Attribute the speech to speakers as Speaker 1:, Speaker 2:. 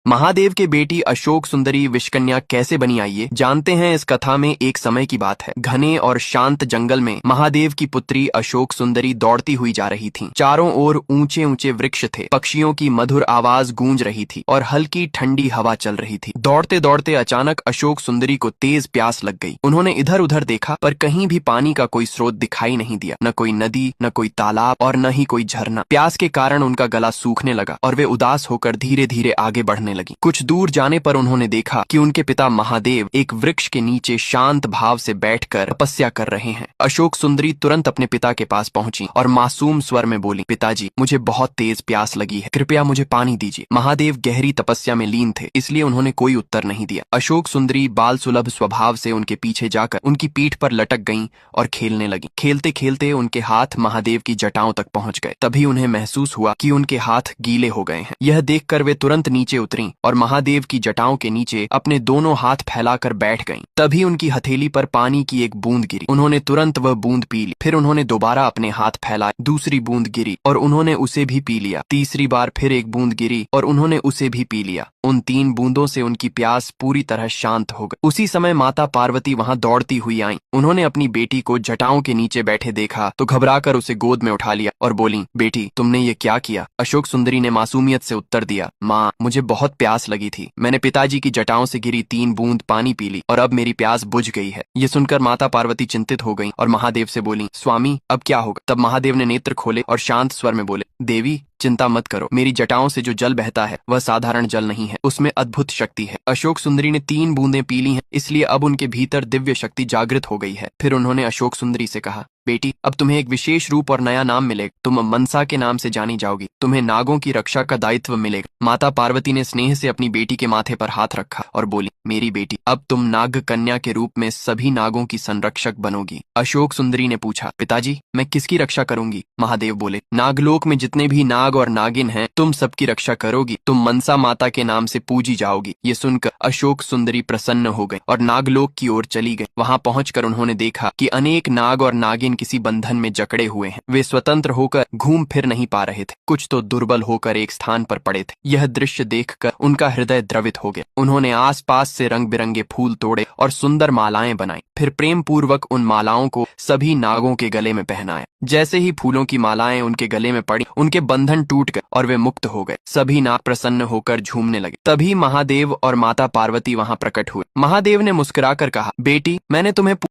Speaker 1: महादेव के बेटी अशोक सुंदरी विषकन्या कैसे बनी, आइए जानते हैं। इस कथा में एक समय की बात है। घने और शांत जंगल में महादेव की पुत्री अशोक सुंदरी दौड़ती हुई जा रही थी। चारों ओर ऊंचे ऊंचे वृक्ष थे, पक्षियों की मधुर आवाज गूंज रही थी और हल्की ठंडी हवा चल रही थी। दौड़ते दौड़ते अचानक अशोक सुंदरी को तेज प्यास लग गई। उन्होंने इधर उधर देखा पर कहीं भी पानी का कोई स्रोत दिखाई नहीं दिया, न कोई नदी, न कोई तालाब और न ही कोई झरना। प्यास के कारण उनका गला सूखने लगा और वे उदास होकर धीरे धीरे आगे बढ़ने लगी। कुछ दूर जाने पर उन्होंने देखा कि उनके पिता महादेव एक वृक्ष के नीचे शांत भाव से बैठकर तपस्या कर रहे हैं। अशोक सुंदरी तुरंत अपने पिता के पास पहुंची और मासूम स्वर में बोली, पिताजी, मुझे बहुत तेज प्यास लगी है, कृपया मुझे पानी दीजिए। महादेव गहरी तपस्या में लीन थे, इसलिए उन्होंने कोई उत्तर नहीं दिया। अशोक सुंदरी बाल सुलभ स्वभाव से उनके पीछे जाकर उनकी पीठ पर लटक गईं और खेलने लगी। खेलते खेलते उनके हाथ महादेव की जटाओं तक पहुंच गए। तभी उन्हें महसूस हुआ कि उनके हाथ गीले हो गए हैं। यह देखकर वे तुरंत नीचे उतरीं और महादेव की जटाओं के नीचे अपने दोनों हाथ फैलाकर बैठ गईं। तभी उनकी हथेली पर पानी की एक बूंद गिरी। उन्होंने तुरंत वह बूंद पी ली। फिर उन्होंने दोबारा अपने हाथ फैलाए, दूसरी बूंद गिरी और उन्होंने उसे भी पी लिया। तीसरी बार फिर एक बूंद गिरी और उन्होंने उसे भी पी लिया। उन 3 बूंदों से उनकी प्यास पूरी तरह शांत हो गई। उसी समय माता पार्वती वहां दौड़ती हुई आईं। उन्होंने अपनी बेटी को जटाओं के नीचे बैठे देखा तो घबराकर उसे गोद में उठा लिया और बोली, बेटी, तुमने ये क्या किया? अशोक सुंदरी ने मासूमियत से उत्तर दिया, माँ, मुझे बहुत प्यास लगी थी। मैंने पिताजी की जटाओं से गिरी 3 बूंद पानी पी ली और अब मेरी प्यास बुझ गई है। ये सुनकर माता पार्वती चिंतित हो गईं और महादेव से बोली, स्वामी, अब क्या होगा? तब महादेव ने नेत्र खोले और शांत स्वर में बोले, देवी, चिंता मत करो। मेरी जटाओं से जो जल बहता है वह साधारण जल नहीं है, उसमें अद्भुत शक्ति है। अशोक सुंदरी ने 3 बूंदें पी ली हैं, इसलिए अब उनके भीतर दिव्य शक्ति जागृत हो गई है। फिर उन्होंने अशोक सुंदरी से कहा, बेटी, अब तुम्हें एक विशेष रूप और नया नाम मिलेगा। तुम मनसा के नाम से जानी जाओगी। तुम्हें नागों की रक्षा का दायित्व मिलेगा। माता पार्वती ने स्नेह से अपनी बेटी के माथे पर हाथ रखा और बोली, मेरी बेटी, अब तुम नाग कन्या के रूप में सभी नागों की संरक्षक बनोगी। अशोक सुंदरी ने पूछा, पिताजी, मैं किसकी रक्षा करूंगी? महादेव बोले, नागलोक में जितने भी नाग और नागिन हैं, तुम सबकी रक्षा करोगी। तुम मनसा माता के नाम से पूजी जाओगी। ये सुनकर अशोक सुंदरी प्रसन्न हो गई और नागलोक की ओर चली गई। वहां पहुंचकर उन्होंने देखा कि अनेक नाग और नागिन किसी बंधन में जकड़े हुए हैं। वे स्वतंत्र होकर घूम फिर नहीं पा रहे थे, कुछ तो दुर्बल होकर एक स्थान पर पड़े थे। यह दृश्य देखकर उनका हृदय द्रवित हो गया। उन्होंने आसपास से रंग बिरंगे फूल तोड़े और सुंदर मालाएं बनाई। फिर प्रेम पूर्वक उन मालाओं को सभी नागों के गले में पहनाया। जैसे ही फूलों की मालाएं उनके गले में पड़ी, उनके बंधन टूट गए और वे मुक्त हो गए। सभी नाग प्रसन्न होकर झूमने लगे। तभी महादेव और माता पार्वती वहां प्रकट हुए। महादेव ने मुस्कुराकर कहा, बेटी, मैंने तुम्हें